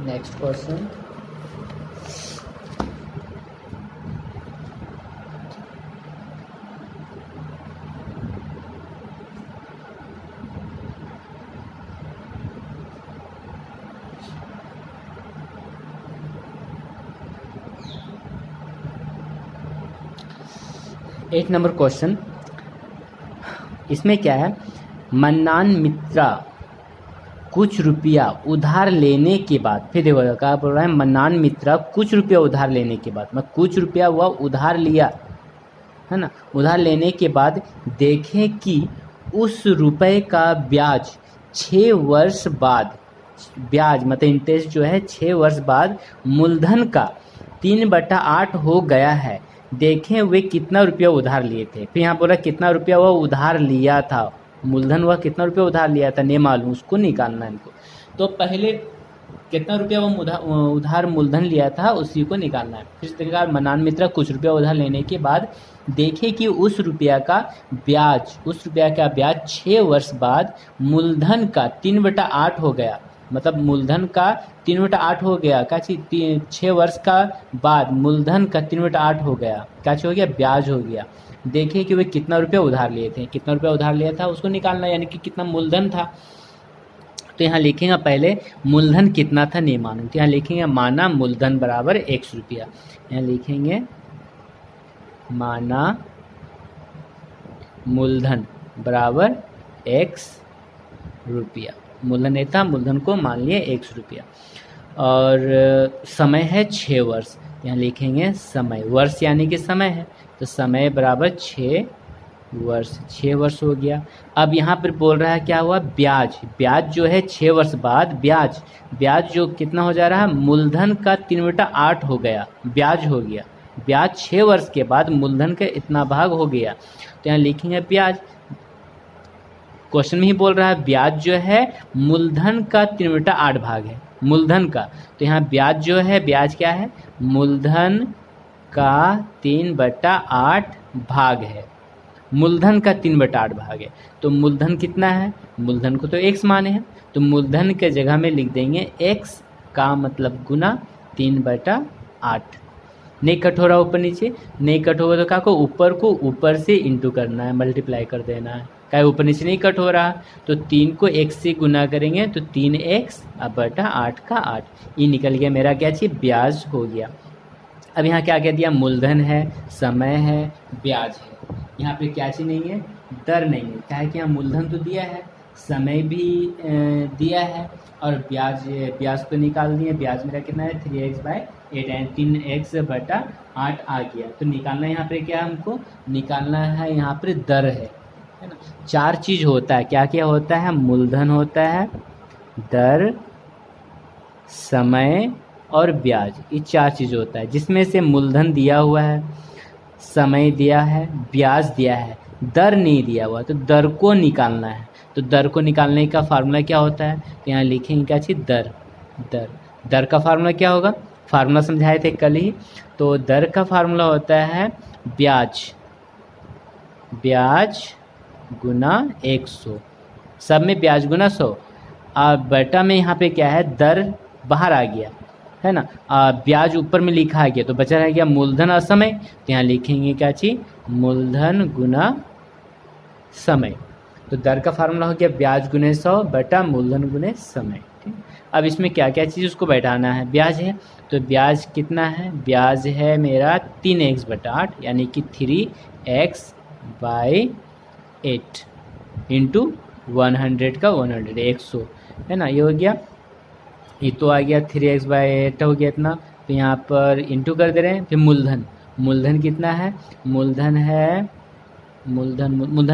Next question. एक number question, इसमें क्या है, मन्नान मित्रा कुछ रुपया उधार लेने के बाद, फिर देखो क्या बोल रहा है, मन्नान मित्रा कुछ रुपया उधार लेने के बाद, मैं कुछ रुपया हुआ उधार लिया है ना, उधार लेने के बाद देखें कि उस रुपए का ब्याज 6 वर्ष बाद, ब्याज मतलब इंटरेस्ट जो है 6 वर्ष बाद मूलधन का 3/8 हो गया है। देखें वे कितना रुपया उधार लिए थे। फिर यहाँ बोला कितना रुपया वह उधार लिया था, मूलधन वह कितना रुपया उधार लिया था नहीं मालूम, उसको निकालना है हमको। तो पहले कितना रुपया वह उधार मूलधन लिया था उसी को निकालना है। फिर इस प्रकार मन्नान मित्रा कुछ रुपया उधार लेने के बाद देखे कि उस रुपया का ब्याज 6 वर्ष बाद मूलधन का 3/8 हो गया, मतलब मूलधन का 3/8 हो गया। क्या चीज, 6 वर्ष का बाद मूलधन का 3/8 हो गया, क्या चीज हो गया, ब्याज हो गया। देखे कि वे कितना रुपया उधार लिए थे, कितना रुपया उधार लिया था उसको निकालना, यानी कि कितना मूलधन था। तो यहाँ लिखेंगे पहले मूलधन कितना था नहीं मालूम, तो यहाँ लिखेंगे माना मूलधन बराबर 1 रुपया। यहाँ लिखेंगे माना मूलधन बराबर 1 रुपया। मूलधन नहीं था, मूलधन को मान लिए 1 रुपया। और समय है 6 वर्ष, यहाँ लिखेंगे समय, वर्ष यानी कि समय है, तो समय बराबर 6 वर्ष हो गया। अब यहाँ पर बोल रहा है क्या हुआ, ब्याज जो है 6 वर्ष बाद ब्याज जो कितना हो जा रहा है, मूलधन का 3/8 हो गया, ब्याज हो गया। ब्याज 6 वर्ष के बाद मूलधन का इतना भाग हो गया, तो यहाँ लिखेंगे ब्याज। क्वेश्चन में ही बोल रहा है ब्याज जो है मूलधन का 3/8 भाग है, मूलधन का। तो यहाँ ब्याज जो है, ब्याज क्या है, मूलधन का 3/8 भाग है, मूलधन का 3/8 भाग है। तो मूलधन कितना है, मूलधन को तो x माने हैं, तो मूलधन के जगह में लिख देंगे x का मतलब गुना 3/8। नहीं कट हो रहा ऊपर नीचे, नहीं कट होगा तो क्या को ऊपर से इंटू करना है, मल्टीप्लाई कर देना है। क्या ऊपर नीचे नहीं कट हो रहा, तो 3 को x से गुना करेंगे तो 3x बटा 8 का 8, ये निकल गया मेरा क्या चीज, ब्याज हो गया। अब यहाँ क्या कह दिया, मूलधन है, समय है, ब्याज है। यहाँ पे क्या चीज नहीं है, दर नहीं है। क्या है कि यहाँ मूलधन तो दिया है, समय भी दिया है, और ब्याज तो निकाल दिए। ब्याज मेरा कितना है, 3x/8 है, 3x बटा 8 आ गया। तो निकालना यहाँ पे क्या, हमको निकालना है यहाँ पे दर है ना। 4 चीज होता है, क्या क्या होता है, मूलधन होता है, दर, समय और ब्याज, ये 4 चीज होता है, जिसमें से मूलधन दिया हुआ है, समय दिया है, ब्याज दिया है, दर नहीं दिया हुआ, तो दर को निकालना है। तो दर को निकालने का फार्मूला क्या होता है, तो यहाँ लिखेंगे क्या चीज, दर का फार्मूला क्या होगा, फार्मूला समझाए थे कल ही। तो दर का फार्मूला होता है ब्याज गुना 100, सब में ब्याज गुना 100। अब बटा में यहाँ पे क्या है, दर बाहर आ गया है ना, ब्याज ऊपर में लिखा गया, तो बचा रह गया मूलधन और समय। तो यहाँ लिखेंगे क्या चीज, मूलधन गुना समय। तो दर का फार्मूला हो गया ब्याज गुने 100 बटा मूलधन गुने समय। ठीक, अब इसमें क्या क्या चीज़ उसको बैठाना है, ब्याज है, तो ब्याज कितना है, ब्याज है मेरा 3x बटा 8, यानी कि 3x/8 इंटू 100 का 100, 100 है ना, ये हो गया। ये तो आ गया 3x/8 हो गया इतना, तो यहाँ पर इंटू कर दे रहे हैं। फिर मूलधन कितना है, मूलधन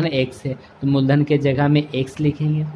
x है, तो मूलधन के जगह में x लिखेंगे,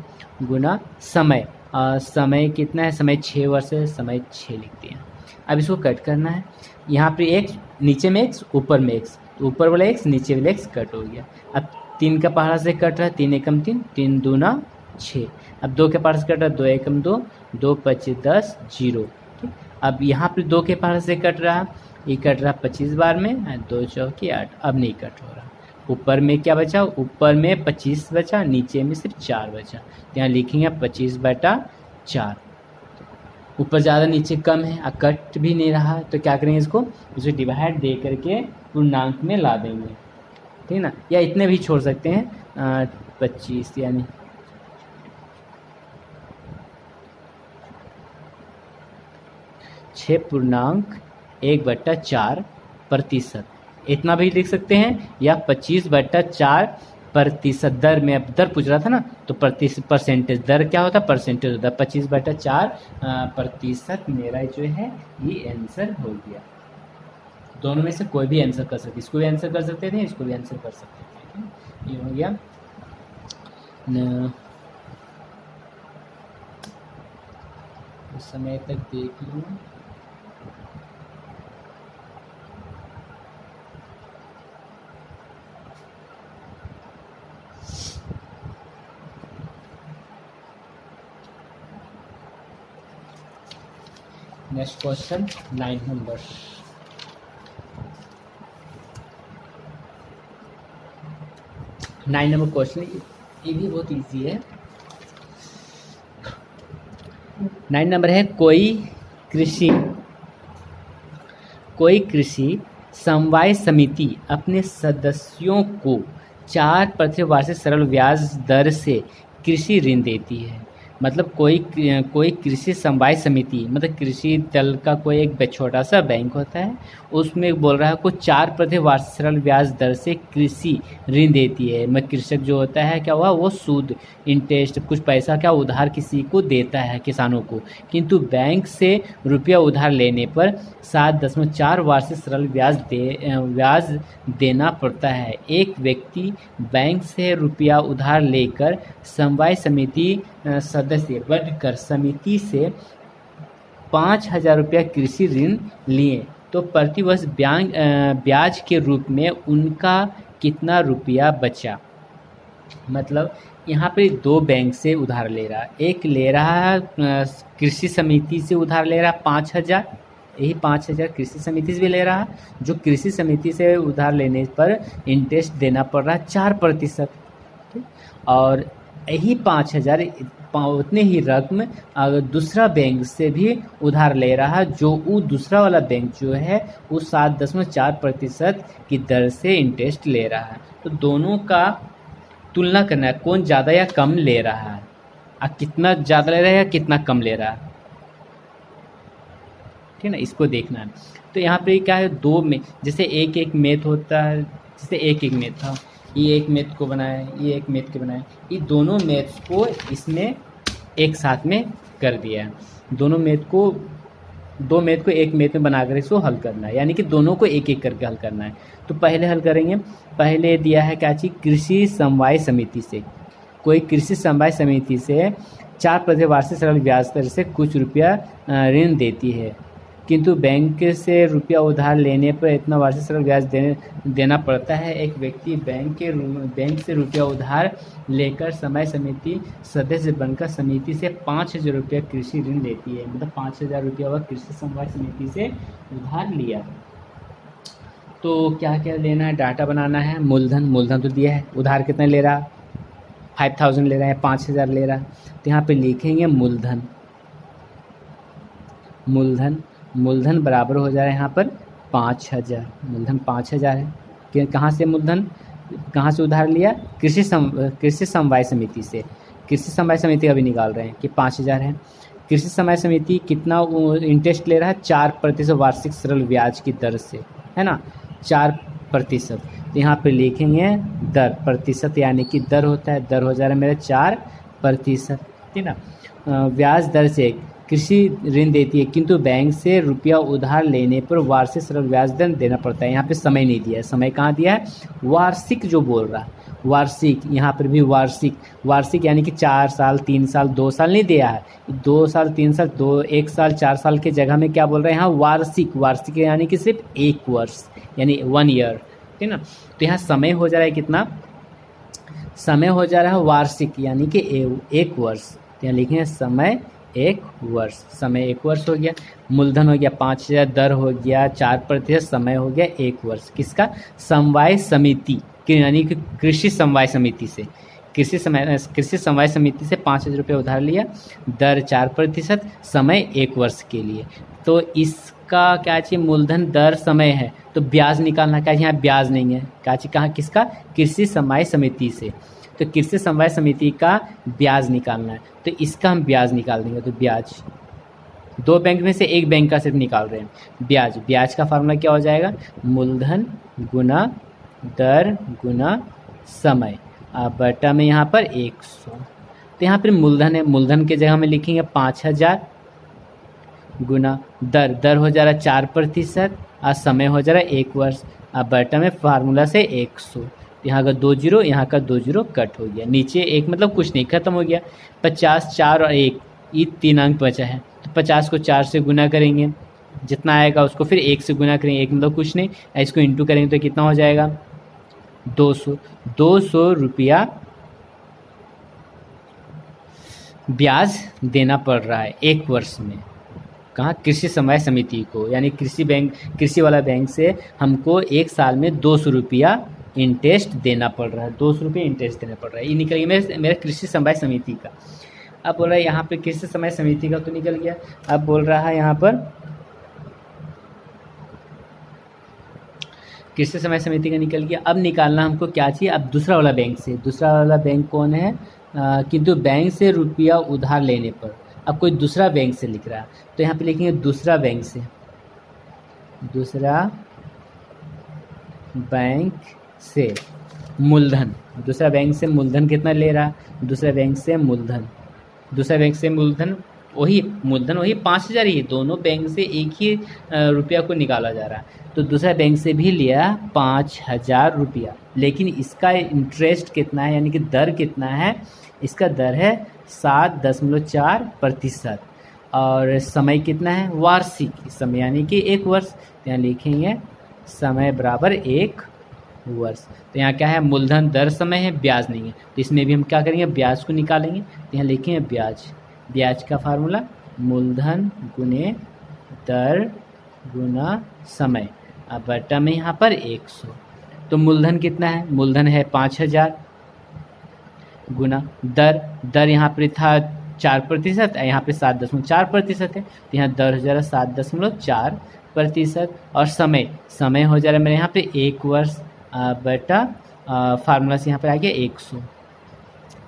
गुना समय, समय कितना है, समय 6 वर्ष है, समय 6 लिखते हैं। अब इसको कट करना है, यहाँ पे x नीचे में x ऊपर में x, तो ऊपर वाला x नीचे वाला x कट हो गया। अब 3 का पहाड़ा से कट रहा है, 3 एकम 3, 3 दूना 6। अब 2 के पहाड़ से कट रहा है, 2 एकम 2, 2 25 10 0। ठीक, अब यहाँ पे 2 के पहाड़ से कट रहा है, ये कट रहा 25 बार में, 2 चौकी 8, अब नहीं कट हो रहा। ऊपर में क्या बचा, ऊपर में 25 बचा, नीचे में सिर्फ 4 बचा, तो यहाँ लिखेंगे 25/4। ऊपर ज़्यादा नीचे कम है और कट भी नहीं रहा, तो क्या करेंगे इसको डिवाइड दे करके पूर्णांक में ला देंगे, ठीक ना। या इतने भी छोड़ सकते हैं 25 यानी 6.1/4%, इतना भी लिख सकते हैं, या 25/4% दर में, अब दर पूछ रहा था ना, तो परसेंटेज दर क्या होता है, परसेंटेज होता है 25/4%। मेरा जो है ये आंसर हो गया। दोनों में से कोई भी आंसर कर सकते, इसको भी आंसर कर सकते थे, इसको भी आंसर कर सकते थे, ये हो गया उस समय तक देख लूँ। Next question 9 number. क्वेश्चन ये भी बहुत इजी है। 9 नंबर है, कोई कृषि समवाय समिति अपने सदस्यों को 4% वार्षिक सरल ब्याज दर से कृषि ऋण देती है। मतलब कोई कृषि समवाय समिति, मतलब कृषि दल का कोई एक छोटा सा बैंक होता है, उसमें बोल रहा है को 4% वार्षिक सरल ब्याज दर से कृषि ऋण देती है। मैं कृषक जो होता है क्या हुआ, वो सूद इंटरेस्ट कुछ पैसा क्या उधार किसी को देता है, किसानों को, किंतु बैंक से रुपया उधार लेने पर 7.4 वार्षिक सरल ब्याज देना पड़ता है। एक व्यक्ति बैंक से रुपया उधार लेकर समवाय समिति सदस्य बनकर समिति से 5,000 रुपया कृषि ऋण लिए, तो प्रतिवर्ष ब्याज के रूप में उनका कितना रुपया बचा। मतलब यहाँ पे दो बैंक से उधार ले रहा है, एक ले रहा है कृषि समिति से उधार ले रहा है 5,000, यही 5,000 कृषि समिति से भी ले रहा है, जो कृषि समिति से उधार लेने पर इंटरेस्ट देना पड़ रहा है 4%, और यही 5,000 उतने ही रकम अगर दूसरा बैंक से भी उधार ले रहा है, जो वो दूसरा वाला बैंक जो है वो 7.4% की दर से इंटरेस्ट ले रहा है। तो दोनों का तुलना करना है, कौन ज़्यादा या कम ले रहा है, कितना ज़्यादा ले रहा है या कितना कम ले रहा है, ठीक है ना, इसको देखना है। तो यहाँ पे क्या है, दो में जैसे एक मेथ होता है, जैसे एक मेथ था, ये एक मेथ को बनाया, ये एक मेथ को बनाया, ये दोनों मेथ्स को इसमें एक साथ में कर दिया है। दो मेथ को एक मेथ में बनाकर इसको हल करना है, यानी कि दोनों को एक एक करके हल करना है। तो पहले हल करेंगे, पहले दिया है क्या चीज़, कृषि समवाय समिति से, कोई कृषि समवाय समिति से 4% वार्षिक सरल ब्याज दर से कुछ रुपया ऋण देती है, किंतु बैंक से रुपया उधार लेने पर इतना वार्षिक सरल ब्याज देना पड़ता है। एक व्यक्ति बैंक से रुपया उधार लेकर समवाय समिति सदस्य बनकर समिति से 5,000 रुपया कृषि ऋण लेती है। मतलब 5,000 रुपया वह कृषि समवाय समिति से उधार लिया। तो क्या क्या लेना है, डाटा बनाना है। मूलधन तो दिया है, उधार कितना ले रहा, 5,000 ले रहा है, 5,000 ले रहा है, तो यहाँ पे लिखेंगे मूलधन बराबर हो जा रहा है यहाँ पर 5,000। मूलधन 5,000 है कि कहाँ से उधार लिया, कृषि समवाय समिति से। कृषि समवाय समिति का भी निकाल रहे हैं कि 5,000 है। कृषि समवाय समिति कितना इंटरेस्ट ले रहा है, 4% वार्षिक सरल ब्याज की दर से, है ना, 4%। तो यहाँ पे लिखेंगे दर, प्रतिशत यानी कि दर होता है, दर हो जा रहा है मेरा 4%, ठीक ना। ब्याज दर से कृषि ऋण देती है, किंतु बैंक से रुपया उधार लेने पर वार्षिक सरल ब्याज दर देना पड़ता है। यहाँ पे समय नहीं दिया है, समय कहाँ दिया है, वार्षिक जो बोल रहा है, वार्षिक, यहाँ पर भी वार्षिक यानी कि 4 साल 3 साल 2 साल नहीं दिया है, 2 साल 3 साल 1 साल 4 साल के जगह में क्या बोल रहे हैं यहाँ, वार्षिक यानी कि सिर्फ 1 वर्ष यानी 1 ईयर, ठीक ना। तो यहाँ समय हो जा रहा है कितना, समय हो जा रहा है वार्षिक यानी कि 1 वर्ष, तो यहाँ लिखेंगे समय 1 वर्ष, समय 1 वर्ष हो गया। मूलधन हो गया 5,000, दर हो गया 4%, समय हो गया 1 वर्ष। किसका, समवाय समिति यानी कि कृषि समवाय समिति से। कृषि समवाय समिति से 5,000 रुपये उधार लिया, दर 4%, समय 1 वर्ष के लिए। तो इसका क्या चाहिए, मूलधन दर समय है तो ब्याज निकालना, क्या यहाँ ब्याज नहीं है, क्या चाहिए कहाँ, किसका, कृषि समवाय समिति से। तो कृषि समवाय समिति का ब्याज निकालना है तो इसका हम ब्याज निकाल देंगे। तो ब्याज, दो बैंक में से एक बैंक का सिर्फ निकाल रहे हैं ब्याज। ब्याज का फार्मूला क्या हो जाएगा, मूलधन गुना दर गुना समय बटा में यहाँ पर 100। तो यहाँ पर मूलधन है, मूलधन के जगह में लिखेंगे 5,000 गुना दर हो जा रहा है 4% और समय हो जा रहा है 1 वर्ष। अब बटा में फार्मूला से 100, यहाँ का 2 जीरो, यहाँ का 2 जीरो कट हो गया, नीचे 1 मतलब कुछ नहीं, खत्म हो गया। 50, 4 और 1, ये 3 अंक बचा है तो 50 को 4 से गुना करेंगे, जितना आएगा उसको फिर 1 से गुना करेंगे, 1 मतलब कुछ नहीं, इसको इंटू करेंगे तो कितना हो जाएगा 200 रुपया ब्याज देना पड़ रहा है 1 वर्ष में। कहाँ, कृषि समवाय समिति को, यानी कृषि वाला बैंक से हमको 1 साल में 200 रुपया इंटरेस्ट देना पड़ रहा है, 200 रुपये इंटरेस्ट देना पड़ रहा है। ये निकल गया मेरा कृषि समवाय समिति का। अब बोल रहा है यहाँ पे कृषि समवाय समिति का तो निकल गया। अब बोल रहा है यहाँ पर कृषि समवाय समिति का निकल गया। अब निकालना हमको क्या चाहिए, अब दूसरा वाला बैंक से। दूसरा वाला बैंक कौन है, किंतु बैंक से रुपया उधार लेने पर, अब कोई दूसरा बैंक से लिख रहा है तो यहाँ पे लिखेंगे दूसरा बैंक से, दूसरा बैंक से मूलधन, दूसरा बैंक से मूलधन कितना ले रहा, दूसरा बैंक से मूलधन वही मूलधन वही 5,000 ही, दोनों बैंक से एक ही रुपया को निकाला जा रहा है। तो दूसरा बैंक से भी लिया 5,000 रुपया, लेकिन इसका इंटरेस्ट कितना है, यानी कि दर कितना है, इसका दर है 7.4% और समय कितना है, वार्षिक समय, यानी कि 1 वर्ष। तो यहाँ लिखेंगे समय बराबर 1 वर्ष। तो यहाँ क्या है, मूलधन दर समय है, ब्याज नहीं है, तो इसमें भी हम क्या करेंगे, ब्याज को निकालेंगे। तो यहाँ लिखेंगे ब्याज का फार्मूला मूलधन गुने दर गुना समय अब बटा में यहाँ पर 100। तो मूलधन कितना है, मूलधन है 5,000 गुना दर यहाँ पर था 4%, यहाँ पे 7.4% है, तो यहाँ दर हो जा रहा है 7.4% और समय हो जा रहा है मेरे यहाँ पे 1 वर्ष बटा फार्मूला से यहाँ पर आ गया 100।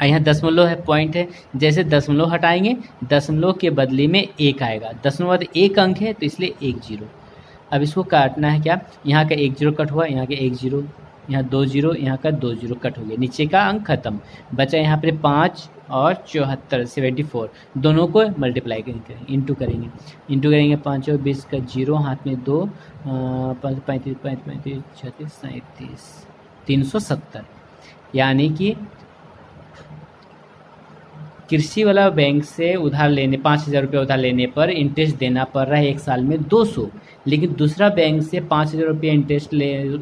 यहाँ दशमलव है, पॉइंट है, जैसे दशमलव हटाएंगे दशमलव के बदले में 1 आएगा, दशमलव बाद 1 अंक है तो इसलिए 1 जीरो। अब इसको काटना है क्या, यहाँ का 1 जीरो कट हुआ, यहाँ का 1 जीरो, यहाँ 2 जीरो, यहाँ का 2 जीरो कट हो गया, नीचे का अंक खत्म, बचा यहाँ पे 5 और 74 74, दोनों को मल्टीप्लाई करेंगे, इंटू करेंगे 5 और 20 का जीरो, हाथ में 2, 5 35 35 36 37 370, यानी कि कृषि वाला बैंक से उधार लेने 5,000 रुपये उधार लेने पर इंटरेस्ट देना पड़ रहा है 1 साल में 200, लेकिन दूसरा बैंक से 5,000 रुपये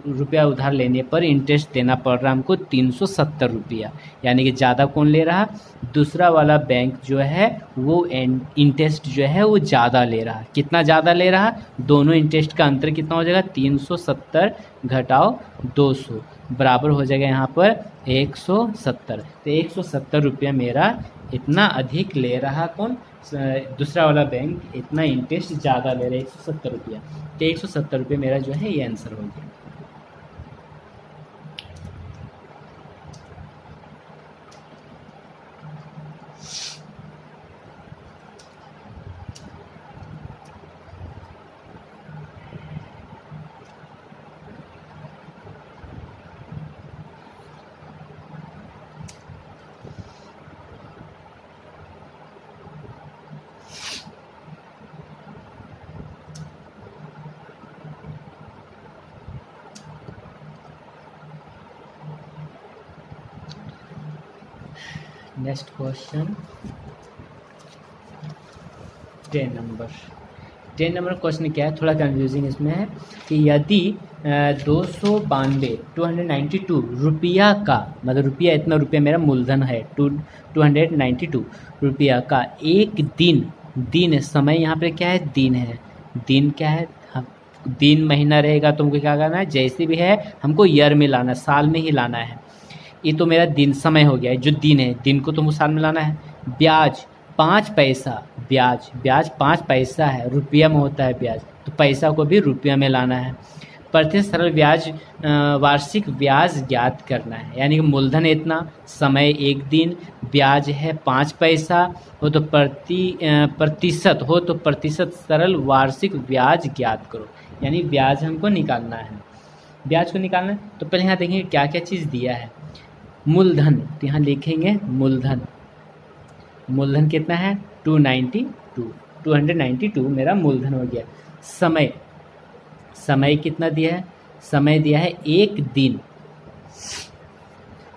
रुपया उधार लेने पर इंटरेस्ट देना पड़ रहा है हमको 370 रुपया, यानी कि ज़्यादा कौन ले रहा, दूसरा वाला बैंक जो है वो इंटरेस्ट जो है वो ज़्यादा ले रहा। कितना ज़्यादा ले रहा, दोनों इंटरेस्ट का अंतर कितना हो जाएगा, 370 घटाओ 200 बराबर हो जाएगा यहाँ पर 170। तो 170 रुपया मेरा इतना अधिक ले रहा कौन, दूसरा वाला बैंक इतना इंटरेस्ट ज़्यादा ले रहा है 170 रुपया। तो 170 रुपये मेरा जो है ये आंसर हो गया। नेक्स्ट क्वेश्चन 10 नंबर क्वेश्चन क्या है, थोड़ा कंफ्यूजिंग इसमें है कि यदि 292 रुपया का, मतलब रुपया इतना रुपया मेरा मूलधन है 292 रुपया का एक दिन समय, यहाँ पे क्या है, दिन है, दिन क्या है, दिन महीना रहेगा तो हमको क्या करना है, जैसे भी है हमको ईयर में लाना, साल में ही लाना है। ये तो मेरा दिन समय हो गया है, जो दिन है दिन को तो साल में लाना है। ब्याज 5 पैसा, ब्याज ब्याज 5 पैसा है, रुपया में होता है ब्याज, तो पैसा को भी रुपया में लाना है। प्रतिशत सरल ब्याज वार्षिक ब्याज ज्ञात करना है, यानी कि मूलधन इतना, समय 1 दिन, ब्याज है 5 पैसा हो तो प्रतिशत हो तो प्रतिशत सरल वार्षिक ब्याज ज्ञात करो, यानी ब्याज हमको निकालना है। ब्याज को निकालना है तो पहले यहाँ देखेंगे क्या क्या चीज़ दिया है। मूलधन, तो यहाँ लिखेंगे मूलधन, मूलधन कितना है 292 मेरा मूलधन हो गया। समय, समय कितना दिया है, समय दिया है 1 दिन।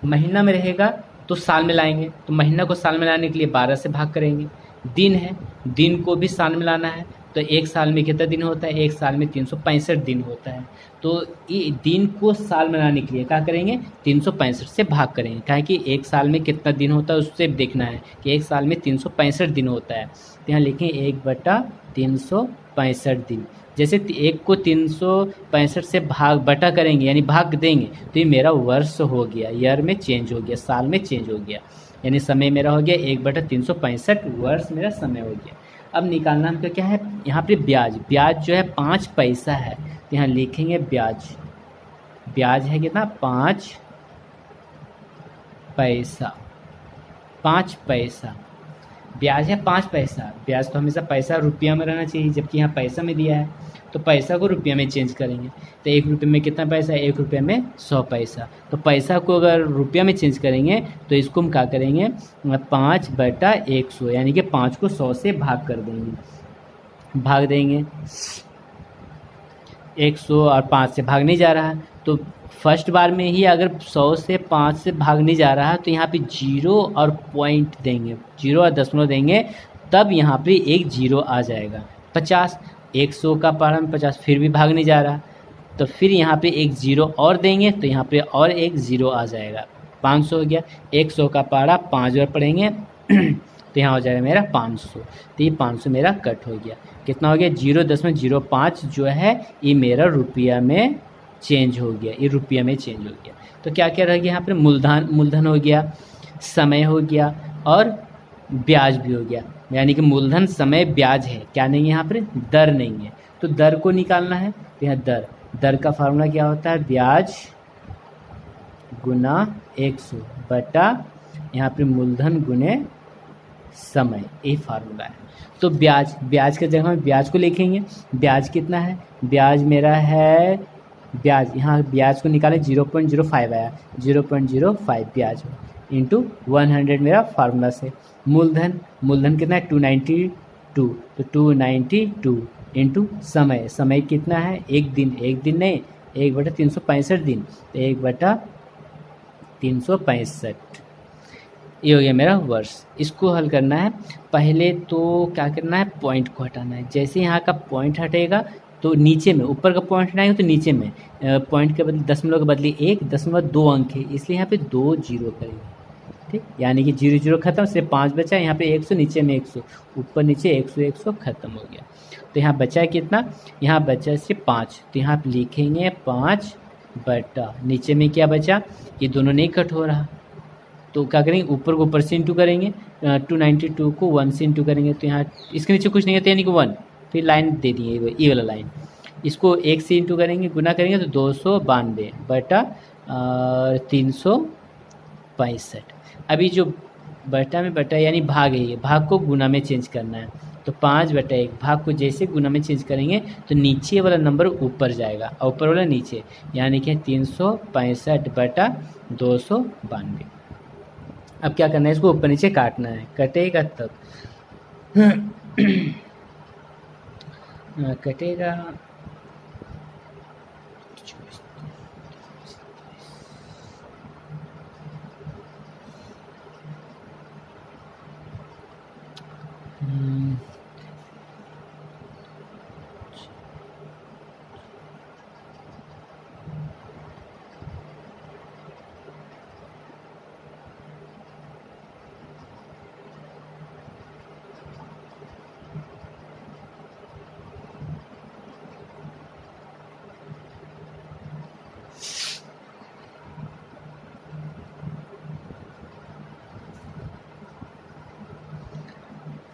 महीना में रहेगा तो साल में लाएंगे, तो महीना को साल में लाने के लिए 12 से भाग करेंगे। दिन है, दिन को भी साल में लाना है, तो एक साल में कितना दिन होता है, एक साल में 365 दिन होता है। तो ये दिन को साल में लाने के लिए क्या करेंगे, 365 से भाग करेंगे, काहे कि एक साल में कितना दिन होता है उससे देखना है कि एक साल में 365 दिन होता है। तो यहाँ लिखें 1/365 दिन। जैसे एक को 365 से भाग बटा करेंगे यानी भाग देंगे तो ये मेरा वर्ष हो गया, ईयर में चेंज हो गया, साल में चेंज हो गया, यानी समय मेरा हो गया 1/365 वर्ष मेरा समय हो गया। अब निकालना हमको क्या है, यहाँ पे ब्याज, ब्याज जो है 5 पैसा है, तो यहाँ लिखेंगे ब्याज, ब्याज है कितना 5 पैसा, 5 पैसा ब्याज है 5 पैसा। ब्याज तो हमेशा पैसा रुपया में रहना चाहिए, जबकि यहाँ पैसा में दिया है, तो पैसा को रुपया में चेंज करेंगे। तो 1 रुपये में कितना पैसा है, 1 रुपये में 100 पैसा। तो पैसा को अगर रुपया में चेंज करेंगे तो इसको हम क्या करेंगे 5/100, यानी कि 5 को 100 से भाग कर देंगे, भाग देंगे 100 और 5 से भाग नहीं जा रहा है, तो फर्स्ट बार में ही अगर 100 से 5 से भाग नहीं जा रहा है तो यहाँ पे 0 और पॉइंट देंगे, 0 और दशमलव देंगे, तब यहाँ पे एक 0 आ जाएगा। 50, 100 का पारा में 50, फिर भी भाग नहीं जा रहा, तो फिर यहाँ पे एक 0 और देंगे तो यहाँ पे और एक 0 आ जाएगा। 500 हो गया, 100 का पारा 5 बार पढ़ेंगे तो यहाँ हो जाएगा मेरा 500, तो ये 500 मेरा कट हो गया। कितना हो गया 0.05 जो है ये मेरा रुपया में चेंज हो गया, ये रुपया में चेंज हो गया। तो क्या क्या रह गया यहाँ पर, मूलधन, मूलधन हो गया, समय हो गया और ब्याज भी हो गया, यानी कि मूलधन समय ब्याज है, क्या नहीं है यहाँ पर, दर नहीं है। तो दर को निकालना है, तो यहाँ दर, दर का फार्मूला क्या होता है, ब्याज गुना 100 बटा यहाँ पे मूलधन गुने समय, ये फार्मूला है। तो ब्याज, ब्याज के जगह में ब्याज को लिखेंगे, ब्याज कितना है, ब्याज मेरा है, ब्याज यहाँ ब्याज को निकाले 0.05 आया, 0.05 ब्याज इंटू 100 मेरा फार्मूला से। मूलधन, मूलधन कितना है 292, तो 292 इंटू समय, समय कितना है 1 दिन, 1 दिन नहीं 1/365 दिन, तो 1/365, ये हो गया मेरा वर्ष। इसको हल करना है, पहले तो क्या करना है, पॉइंट को हटाना है। जैसे यहाँ का पॉइंट हटेगा तो नीचे में, ऊपर का पॉइंट हटाएंगे तो नीचे में पॉइंट के बदले दशमलव के बदले 1.2 अंक है, इसलिए यहाँ पे 2 0 करेंगे, ठीक, यानी कि 0 0 खत्म, सिर्फ 5 बचा, यहाँ पे 100, नीचे में 100, ऊपर नीचे 100 100 खत्म हो गया। तो यहाँ बचा कितना, यहाँ बचा सिर्फ 5, तो यहाँ पे लिखेंगे 5 बटा नीचे में क्या बचा, ये दोनों नहीं कट हो रहा, तो क्या करेंगे ऊपर को ऊपर से इंटू करेंगे, 292 को 1 से इंटू करेंगे, तो यहाँ इसके नीचे कुछ नहीं होता यानी कि 1, फिर लाइन दे दिए ये वाला लाइन, इसको 1 से इंटू करेंगे, गुना करेंगे तो 292 बटा 365। अभी जो बटा में बटा यानी भाग है, ये भाग को गुना में चेंज करना है, तो 5/1 भाग को जैसे गुना में चेंज करेंगे तो नीचे वाला नंबर ऊपर जाएगा और ऊपर वाला नीचे, यानी कि 365 बटा 292। अब क्या करना है, इसको ऊपर नीचे काटना है, कटेगा तब कटेगा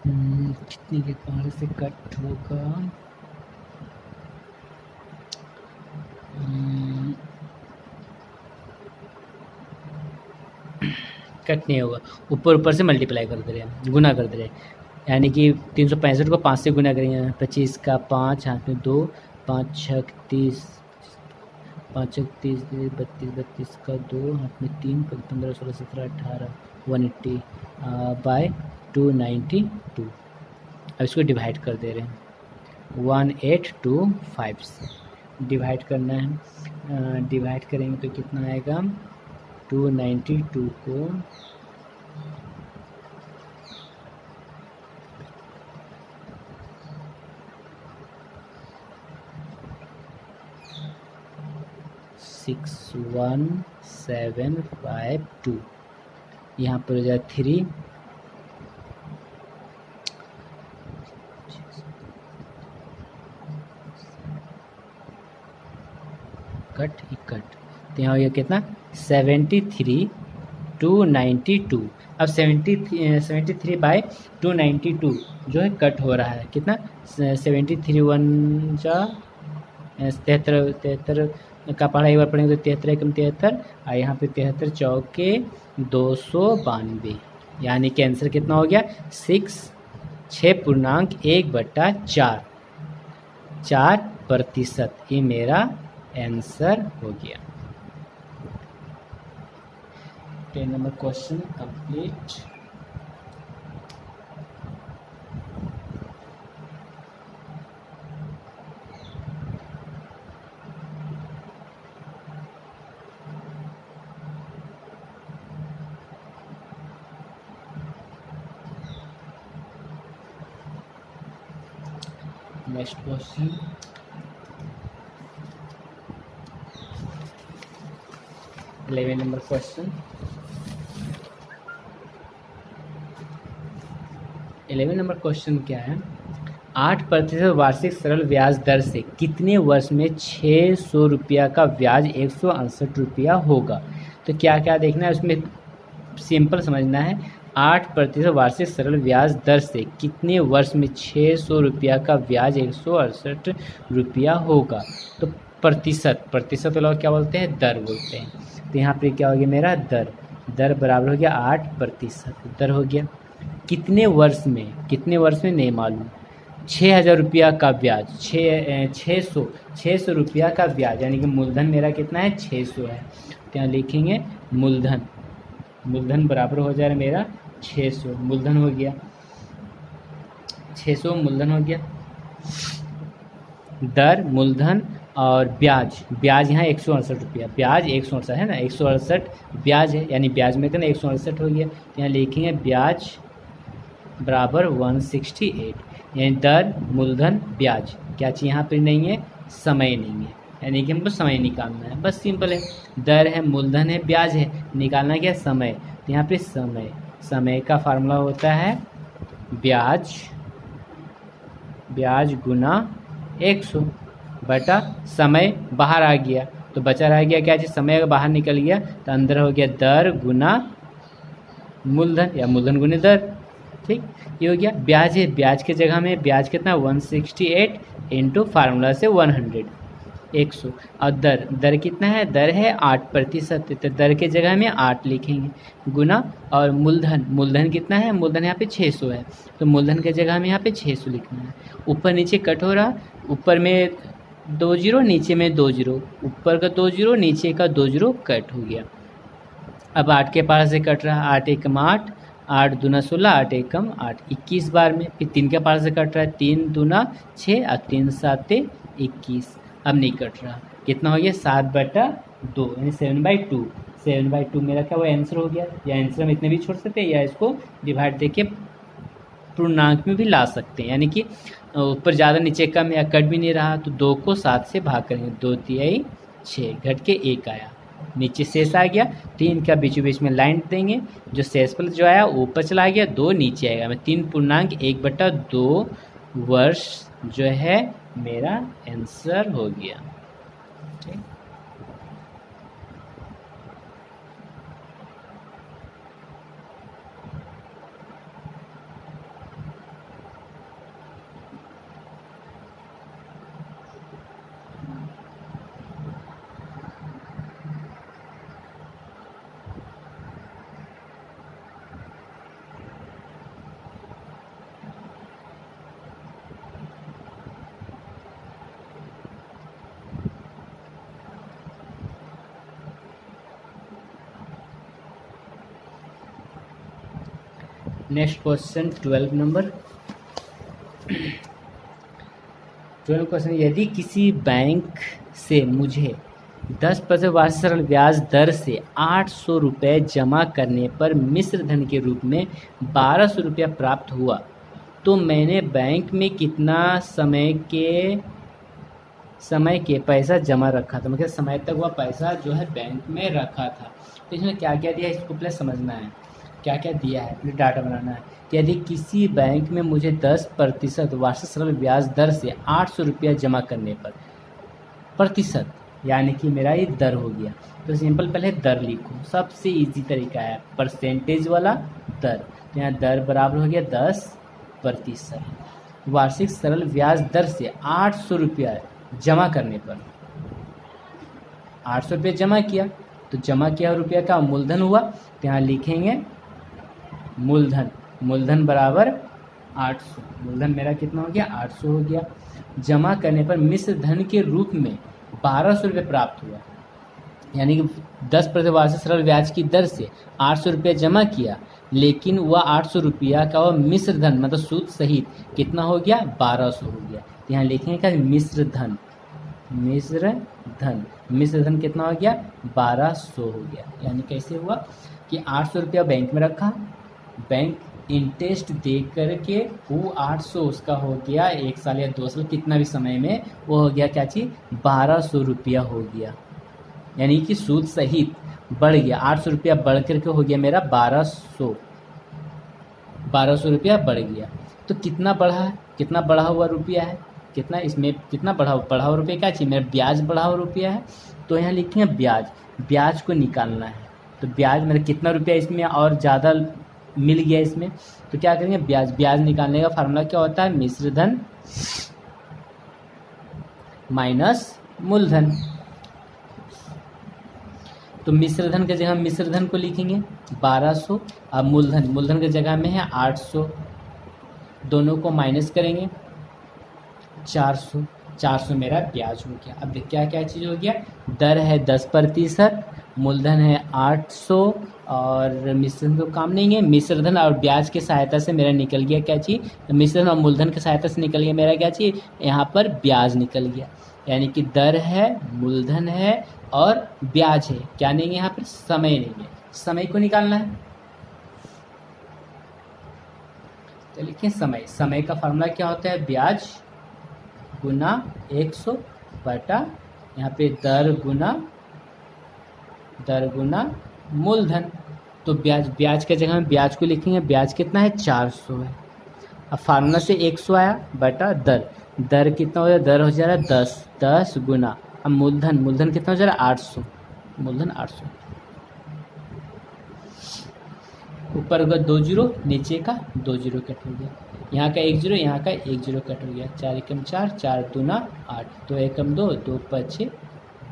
कितने के पार से कट होगा? कट नहीं होगा, ऊपर ऊपर से मल्टीप्लाई कर दे रहे हैं, गुना कर दे रहे हैं। यानी कि 365 को 5 से गुना करेंगे। 25 का 5, हाथ में 2, 5 छक 30, 5 छक 30, 32, 32 का 2, हाथ में 3, 15, 16, 17, 18, 180 बाय 292। अब इसको डिवाइड कर दे रहे हैं 1825 से डिवाइड करना है। डिवाइड करेंगे तो कितना आएगा? 292 को 61752, यहाँ पर हो जाए 3, कट इकट, तो यहाँ हो गया कितना? 73,292। अब 73/292 जो है कट हो रहा है। कितना? 73 1 जा 73 का पढ़ा एक बार पढ़ेंगे तो 73 एकम 73, और यहाँ पे 73 चौके 292, यानी कि आंसर कितना हो गया? 6.1/4, 4%। ये मेरा आंसर हो गया। 10 number question complete. Next question, 11 number question. 11 number question क्या है? 8% वार्षिक सरल ब्याज दर से कितने वर्ष में 600 रुपया का ब्याज 168 रुपया होगा? तो क्या क्या देखना है उसमें, सिंपल समझना है। 8% वार्षिक सरल ब्याज दर से कितने वर्ष में 600 रुपया का ब्याज 168 रुपया होगा? तो प्रतिशत वाला क्या बोलते हैं? दर बोलते हैं। तो यहाँ पे क्या हो गया मेरा? दर बराबर हो गया 8%। दर हो गया कितने वर्ष में नहीं मालूम। 6,000 रुपया का ब्याज, 600 रुपया का ब्याज, यानी कि मूलधन मेरा कितना है? 600 है। तो यहाँ लिखेंगे मूलधन बराबर हो जा रहा है मेरा 600। मूलधन हो गया 600, मूलधन हो गया। दर, मूलधन और ब्याज यहाँ 168 रुपया, ब्याज 168 है ना, 168 ब्याज है, यानी ब्याज में कितना? 168 हो गया। तो यहाँ लिखेंगे ब्याज बराबर 168, यानी दर, मूलधन, ब्याज। क्या चीज़ यहाँ पर नहीं है? समय नहीं है, यानी कि हमको समय निकालना है। बस सिंपल है, दर है, मूलधन है, ब्याज है, निकालना क्या? समय। तो यहाँ पे समय का फार्मूला होता है ब्याज गुना 100 बटा समय। बाहर आ गया तो बचा रह गया क्या चीज़? समय अगर बाहर निकल गया तो अंदर हो गया दर गुना मूलधन, या मूलधन गुना दर। ठीक, ये हो गया। ब्याज है, ब्याज के जगह में ब्याज कितना? 168 इंटू फार्मूला से 100, 100। और दर कितना है? दर है 8%, तो दर के जगह में 8 लिखेंगे, गुना। और मूलधन कितना है? मूलधन यहाँ पे 600 है, तो मूलधन के जगह में यहाँ पे 600 लिखना है। ऊपर नीचे कट हो रहा, ऊपर में 2 जीरो, नीचे में 2 जीरो, ऊपर का 2 जीरो, नीचे का 2 जीरो कट हो गया। अब 8 के पार से कट रहा, 8 एकम 8, 8 दूना 16, 8 एकम 8, 21 बार में। फिर 3 के पार से कट रहा है, 3 दूना 6 और 3 साते 21। अब नहीं कट रहा, कितना हो गया? 7/2, यानी 7/2। 7/2 मेरा क्या वो आंसर हो गया। या आंसर हम इतने भी छोड़ सकते हैं, या इसको डिवाइड देके पूर्णांक में भी ला सकते हैं, यानी कि ऊपर ज़्यादा नीचे कम या कट भी नहीं रहा तो 2 को 7 से भाग करेंगे, 2 तिहाई 6, घट के 1 आया, नीचे शेष आ गया। 3 का बीचों बीच में लाइन देंगे, जो शेषफल जो आया ऊपर चला गया, 2 नीचे आएगा। मैं 3.1/2 वर्ष जो है मेरा आंसर हो गया। ठीक, नेक्स्ट क्वेश्चन 12 नंबर। 12 क्वेश्चन, यदि किसी बैंक से मुझे 10% वार्षिक सरल ब्याज दर से 800 रुपये जमा करने पर मिश्र धन के रूप में 1200 रुपया प्राप्त हुआ, तो मैंने बैंक में कितना समय के पैसा जमा रखा था, मतलब समय तक वह पैसा जो है बैंक में रखा था। तो इसमें क्या क्या दिया है इसको पहले समझना है, क्या क्या दिया है अपने डाटा बनाना है। यदि किसी बैंक में मुझे 10% वार्षिक सरल ब्याज दर से 800 रुपया जमा करने पर, प्रतिशत यानी कि मेरा ये दर हो गया, तो सिंपल पहले दर लिखो, सबसे इजी तरीका है परसेंटेज वाला दर। तो यहाँ दर बराबर हो गया 10%। वार्षिक सरल ब्याज दर से 800 रुपया जमा करने पर, 800 रुपये जमा किया, तो जमा किया रुपया का मूलधन हुआ, तो यहाँ लिखेंगे मूलधन बराबर 800। मूलधन मेरा कितना हो गया 800 हो गया। जमा करने पर मिश्र धन के रूप में 1200 रुपये प्राप्त हुआ, यानी कि 10% वार्षिक सरल ब्याज की दर से 800 रुपये जमा किया, लेकिन वह 800 रुपया का वह मिश्र धन मतलब सूद सहित कितना हो गया 1200 हो गया। तो यहाँ लिखेंगे क्या मिश्र धन कितना हो गया 1200 हो गया। यानी कैसे हुआ कि 800 रुपया बैंक में रखा, बैंक इंटरेस्ट दे करके वो 800 उसका हो गया 1 साल या 2 साल कितना भी समय में वो हो गया क्या चीज़ 1200 रुपया हो गया, यानी कि सूद सहित बढ़ गया। 800 रुपया बढ़ करके हो गया मेरा 1200 रुपया बढ़ गया। तो कितना बढ़ा हुआ रुपया है, कितना इसमें कितना बढ़ा हुआ रुपया क्या चाहिए मेरा ब्याज बढ़ा हुआ रुपया है। तो यहाँ लिखेंगे ब्याज को निकालना है। तो ब्याज मेरा कितना रुपया इसमें और ज़्यादा मिल गया इसमें, तो क्या करेंगे ब्याज निकालने का फार्मूला क्या होता है मिश्र धन माइनस मूलधन। तो मिश्र धन की जगह मिश्र धन को लिखेंगे 1200, अब मूलधन की जगह में है 800, दोनों को माइनस करेंगे 400 मेरा ब्याज हो गया। अब क्या क्या चीज़ हो गया, दर है 10%, मूलधन है 800 और मिश्रधन तो काम नहीं है, मिश्रधन और ब्याज की सहायता से मेरा निकल गया क्या चीज़, मिश्रधन और मूलधन की सहायता से निकल गया मेरा क्या चीज़, यहाँ पर ब्याज निकल गया। यानी कि दर है, मूलधन है और ब्याज है, क्या नहीं है यहाँ पर समय नहीं है, समय को निकालना है। तो लिखिए समय का फार्मूला क्या होता है ब्याज गुना 100 बटा यहाँ पे दर गुना मूलधन। तो ब्याज के जगह में ब्याज को लिखेंगे, ब्याज कितना है 400 है। अब फार्मूला से 100 आया बटा दर कितना हो जाएगा, दर हो जा रहा है 10 गुना, अब मूलधन कितना हो जा रहा है 800, मूलधन 800। ऊपर का 2 जीरो, नीचे का 2 जीरो कट हो गया, यहाँ का 1 जीरो, यहाँ का 1 जीरो कट हो गया, 4 एकम 4, 4 दूना 8, 2 एकम 2, 2 5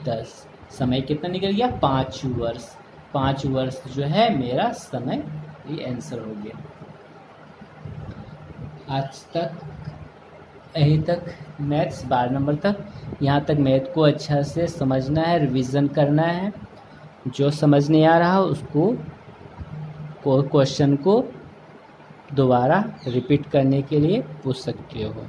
10। समय कितना निकल गया 5 वर्ष। 5 वर्ष जो है मेरा समय, ये आंसर हो गया। आज तक यहीं तक मैथ्स 12 नंबर तक, यहाँ तक मैथ को अच्छा से समझना है, रिवीजन करना है। जो समझ नहीं आ रहा उसको क्वेश्चन को दोबारा रिपीट करने के लिए पूछ सकते हो।